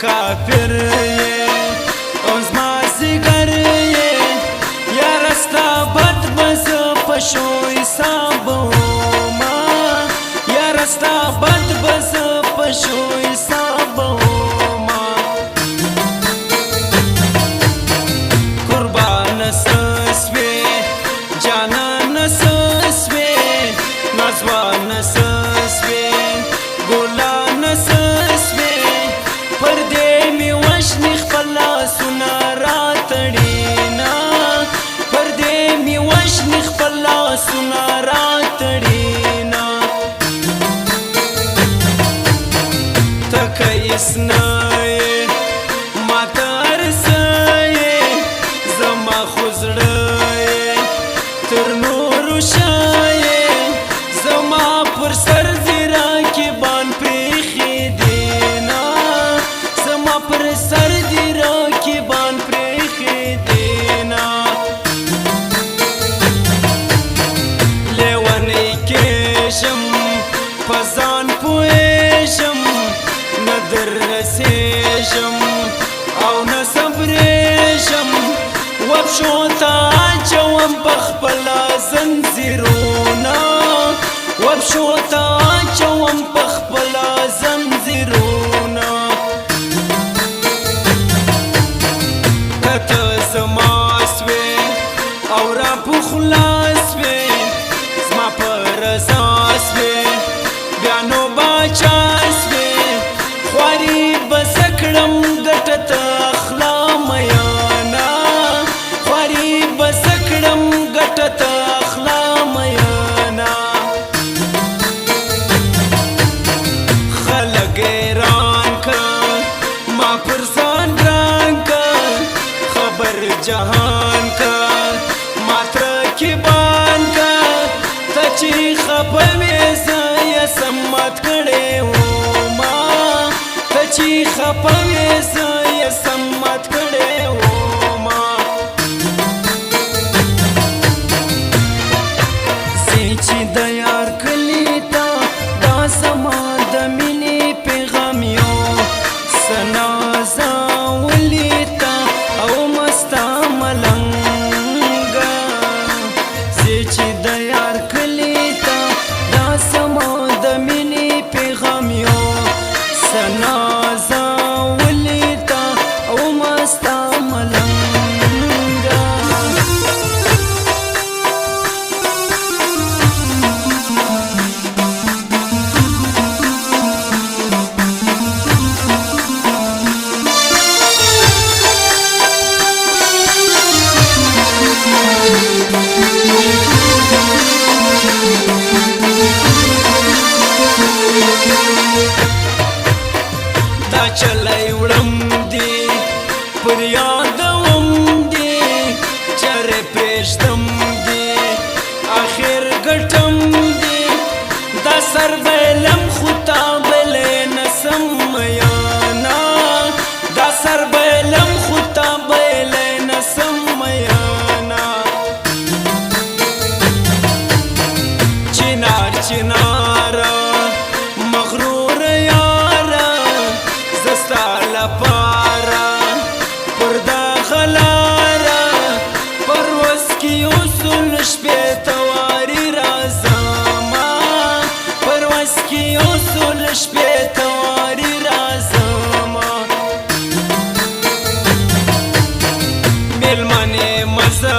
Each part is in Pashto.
کافر یې او زما زیګر یې یاره ستا بد به زه په شو حسابومه یاره ستا بد به زه په شو حسابومه قربانه څه سوې جانانه څه سوې نازوانه څه سوې ګلانه څه سوې پر دې مې وشني خپل لاسونه راتړينا پر دې مې وشني خپل لاسونه راتړينا تکه هېڅ نه یې ماته هر څه یې زما خو زړه یې تر نورو ښه یې زما پر سر دې راکبان پرېښي دينا زما پر سر دې راکبان پرېښي دينا لیونی کېږم په ځان پوهېږم نه در رسېږم او نه صبرېږم وپښو ته اچوم په خپله زنځیرونه وپښو ته اچوم په خپله زنځیرونه که ته زما سوې او را پخلا سوې زما په رضا سوې بیا نو باچا سوې خواري به زه کړم ګټه ته اخلا میانه خواري به زه کړم ګټه ته اخلا میانه خلک حیران کړه ما پر ځان ګران کړه خبر جهان کړه ما تره رقیبان کړه ته چې خفه وې زه یې سمت کړی وما ته چې خفه وې زه یې سمت کړی وما زه چې د یار کلي ته دا زما د مینې پیغام یو څه نازولي ته او مستا ملنګه زه چې د یار کلي ته دا زما د مینې پیغام یو څه نازولي ته او مستا ملنګه دا چلی وړم دی پر یادوم دی چرې پرېږدم دی آخر ګټم دی دا سر بیلم خو تا بلی نسم میانا دا سر بیلم خو تا بلی نسم میانا چنار چنارا مغرور یارا زستا لپارا پر دا غلارا پروس کی اصول شپیتا واری رازاما پروس کی اصول شپیتا واری رازاما ملمانی مزا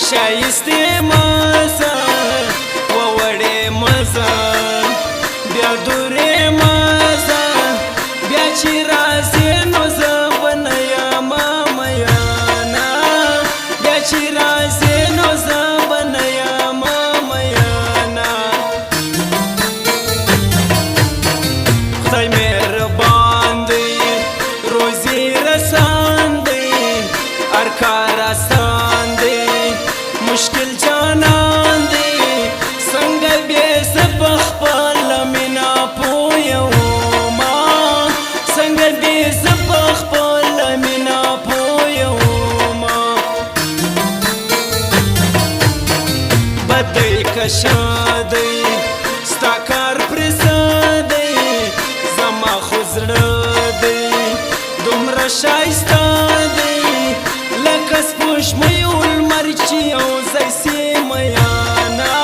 شایستی مزا ووڑی مزا بیا دوری مزا بیا چی رازی نو زبنیا مامیانا بیا چی رازی نو زبنیا مامیانا خدای مهربان دی روزی رسان دی ارکار آسان دی مشکل جانان دی څنګه بیا زه په خپله مینا پوهیږم څنګه بیا زه په خپله مینا پوهیږم بد دی که ښه دی ستا کار پرې څه دی زما خو زړه دی شایسته دی لکه سپوږمۍ ولمر چې یو ځای سي میانا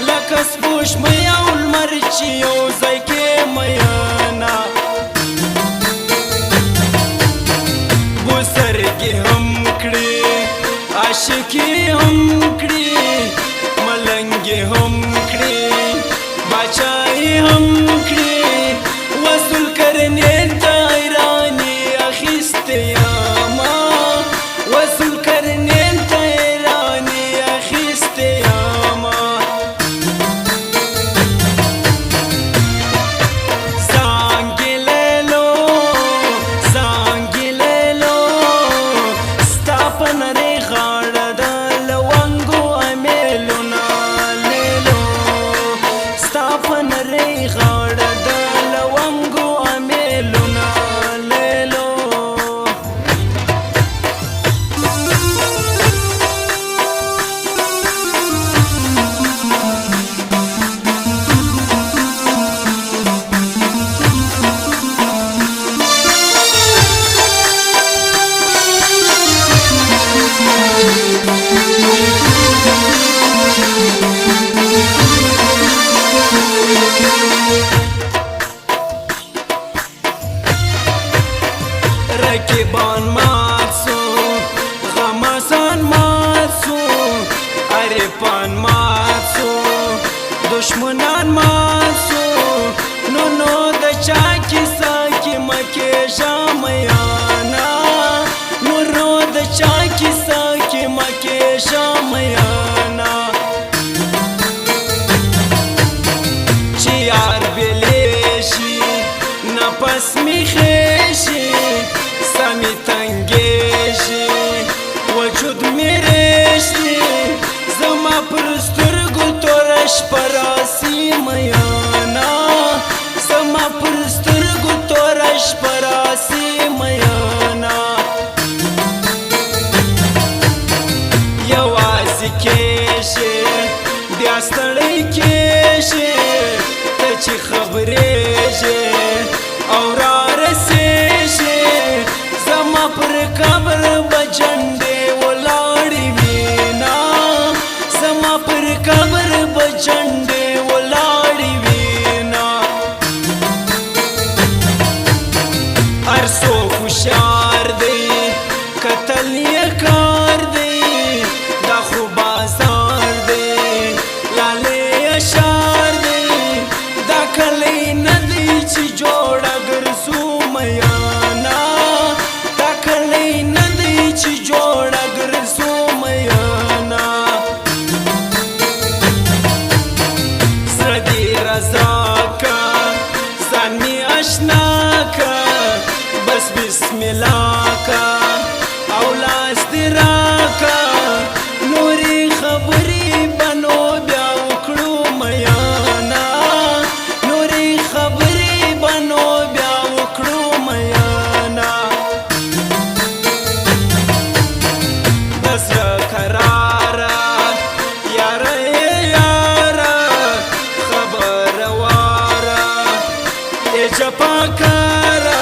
لکه سپوږمۍ او لمر چې یو ځای کې میانا بوسرګې هم کړې عاشقي هم کړې ملنګې هم کړې باچایي هم کړې وصل کرنې ته ایراني اخیستې یاما وصل کرنې ته ایراني اخیستې یاما زانګې لیلو ستا په نرۍ غاړه د لونګو امیلونه لیلو ستا په نرۍ غاړه د لونګو امیلونه لیلو رقیبان مات سو غمازان مات سو عارفان مات سو دشمنان مات سو نو د چا کیسه کې مکه شامیانا نو د چا کیسه کې مکه شامیانا چې یار بلیشي نفس می خیشي سمی تنگیشی وجود می ریشتی زما پر سترگو تورش پراسی میانا زما پر سترگو تورش پراسی میانا یوازی کیشی بیا ستړی کیشی ته چې خبریشی او را رسیشی زما پر قبر بجنډې ولاړې وینا زما پر قبر بجنډې ولاړې وینا هر څوک هوښیار دی قتل یې کار دی دا خو بازار دی لالې اشار دی دا کلی نه دی چې جوړه ګرځو میانا چې جوړه ګرځو میانا زړه دې رضا کا ځان مې اشنا کا بس بسم الله کا او لاس دې راکا نورې خبرې بنو بیا وکړو میانا نورې خبرې بنو بیا وکړو میانا جپاکارا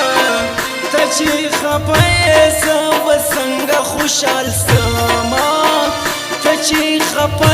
ته چې خپه یې زه به څنګه خوشحال سما ته چې خپه